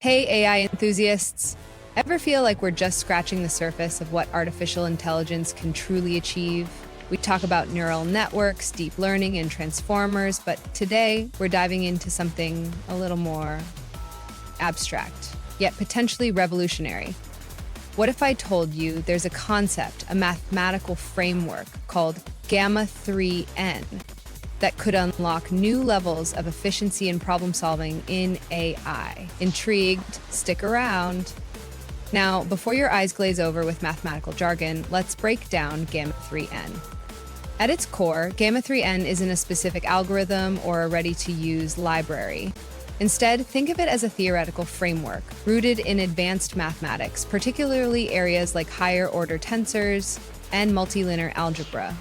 Hey, AI enthusiasts! Ever feel like we're just scratching the surface of what artificial intelligence can truly achieve? We talk about neural networks, deep learning, and transformers, but today we're diving into something a little more abstract, yet potentially revolutionary. What if I told you there's a concept, a mathematical framework called Gamma 3N that could unlock new levels of efficiency and problem solving in AI? Intrigued? Stick around. Now, before your eyes glaze over with mathematical jargon, let's break down Gamma 3N. At its core, Gamma 3N isn't a specific algorithm or a ready-to-use library. Instead, think of it as a theoretical framework rooted in advanced mathematics, particularly areas like higher-order tensors and multilinear algebra.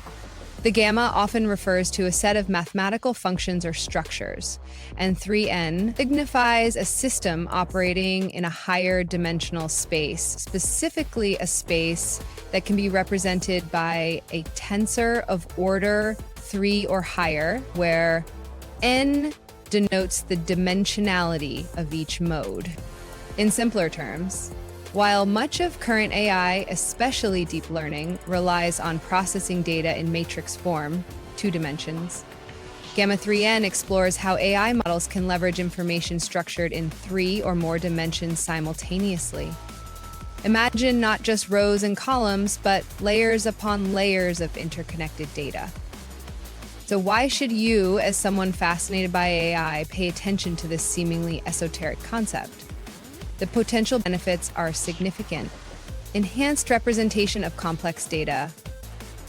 The gamma often refers to a set of mathematical functions or structures, and 3n signifies a system operating in a higher dimensional space, specifically a space that can be represented by a tensor of order 3 or higher, where n denotes the dimensionality of each mode. In simpler terms, while much of current AI, especially deep learning, relies on processing data in matrix form, 2 dimensions, Gamma 3N explores how AI models can leverage information structured in 3 or more dimensions simultaneously. Imagine not just rows and columns, but layers upon layers of interconnected data. So why should you, as someone fascinated by AI, pay attention to this seemingly esoteric concept? The potential benefits are significant. Enhanced representation of complex data.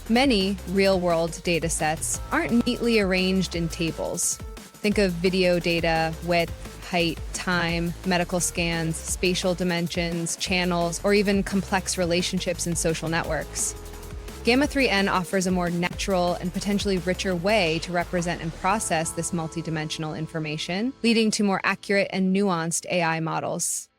Many real-world data sets aren't neatly arranged in tables. Think of video data, width, height, time, medical scans, spatial dimensions, channels, or even complex relationships in social networks. Gamma 3N offers a more natural and potentially richer way to represent and process this multidimensional information, leading to more accurate and nuanced AI models.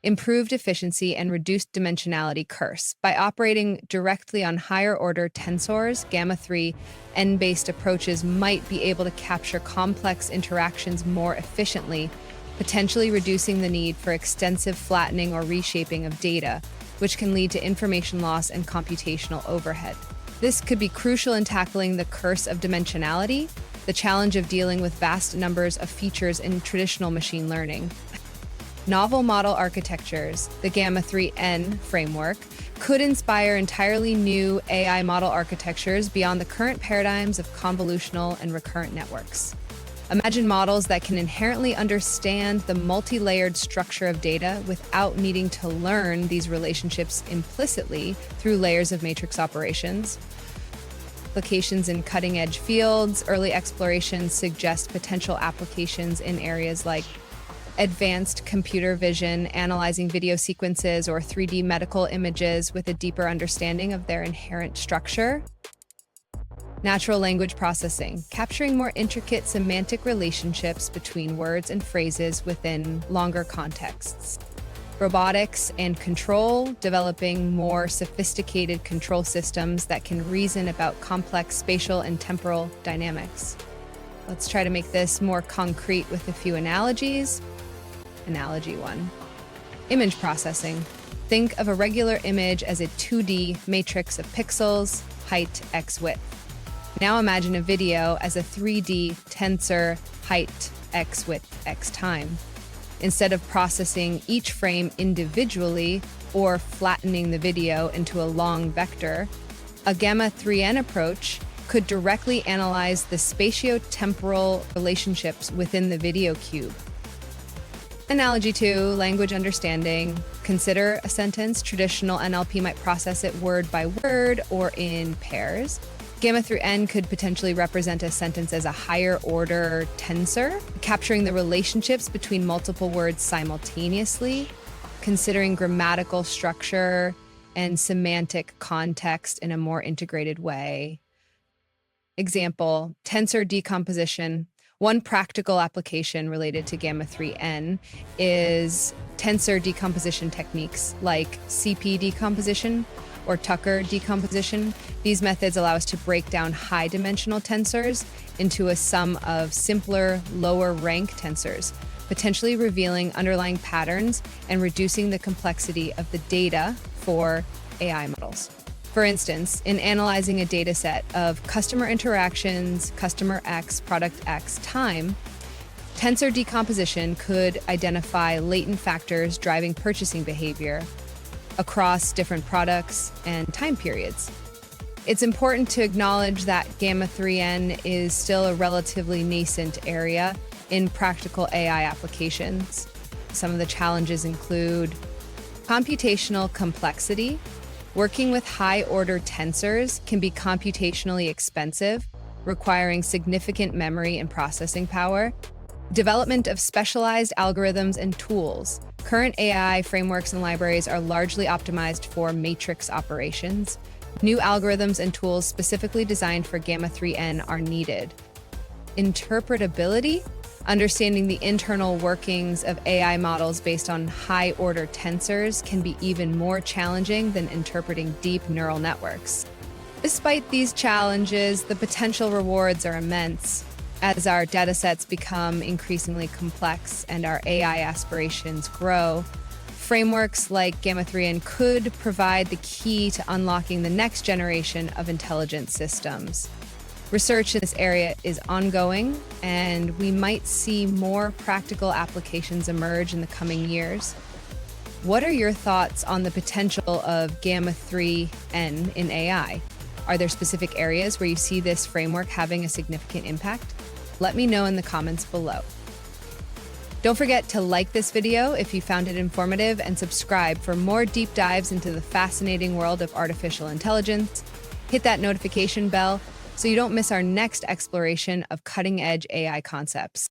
Improved efficiency and reduced dimensionality curse. By operating directly on higher-order tensors, Gamma 3N-based approaches might be able to capture complex interactions more efficiently, potentially reducing the need for extensive flattening or reshaping of data, which can lead to information loss and computational overhead. This could be crucial in tackling the curse of dimensionality, the challenge of dealing with vast numbers of features in traditional machine learning. Novel model architectures, the Gamma 3N framework, could inspire entirely new AI model architectures beyond the current paradigms of convolutional and recurrent networks. Imagine models that can inherently understand the multi-layered structure of data without needing to learn these relationships implicitly through layers of matrix operations. Applications in cutting-edge fields, early explorations suggest potential applications in areas like advanced computer vision, analyzing video sequences, or 3D medical images with a deeper understanding of their inherent structure. Natural language processing, capturing more intricate semantic relationships between words and phrases within longer contexts. Robotics and control, developing more sophisticated control systems that can reason about complex spatial and temporal dynamics. Let's try to make this more concrete with a few analogies. Analogy 1. Image processing. Think of a regular image as a 2D matrix of pixels, height, x width. Now imagine a video as a 3D tensor, height, x width, x time. Instead of processing each frame individually or flattening the video into a long vector, a Gamma 3N approach could directly analyze the spatio-temporal relationships within the video cube. Analogy 2, language understanding. Consider a sentence. Traditional NLP might process it word by word or in pairs. Gamma 3N could potentially represent a sentence as a higher order tensor, capturing the relationships between multiple words simultaneously, considering grammatical structure and semantic context in a more integrated way. Example, tensor decomposition. One practical application related to Gamma 3N is tensor decomposition techniques like CP decomposition or Tucker decomposition. These methods allow us to break down high-dimensional tensors into a sum of simpler, lower-rank tensors, potentially revealing underlying patterns and reducing the complexity of the data for AI models. For instance, in analyzing a data set of customer interactions, customer X, product X time, tensor decomposition could identify latent factors driving purchasing behavior across different products and time periods. It's important to acknowledge that Gamma 3N is still a relatively nascent area in practical AI applications. Some of the challenges include computational complexity. Working with high-order tensors can be computationally expensive, requiring significant memory and processing power. Development of specialized algorithms and tools. Current AI frameworks and libraries are largely optimized for matrix operations. New algorithms and tools specifically designed for Gamma 3N are needed. Interpretability. Understanding the internal workings of AI models based on high-order tensors can be even more challenging than interpreting deep neural networks. Despite these challenges, the potential rewards are immense. As our datasets become increasingly complex and our AI aspirations grow, frameworks like Gamma 3N could provide the key to unlocking the next generation of intelligent systems. Research in this area is ongoing, and we might see more practical applications emerge in the coming years. What are your thoughts on the potential of Gamma 3N in AI? Are there specific areas where you see this framework having a significant impact? Let me know in the comments below. Don't forget to like this video if you found it informative and subscribe for more deep dives into the fascinating world of artificial intelligence. Hit that notification bell so you don't miss our next exploration of cutting-edge AI concepts.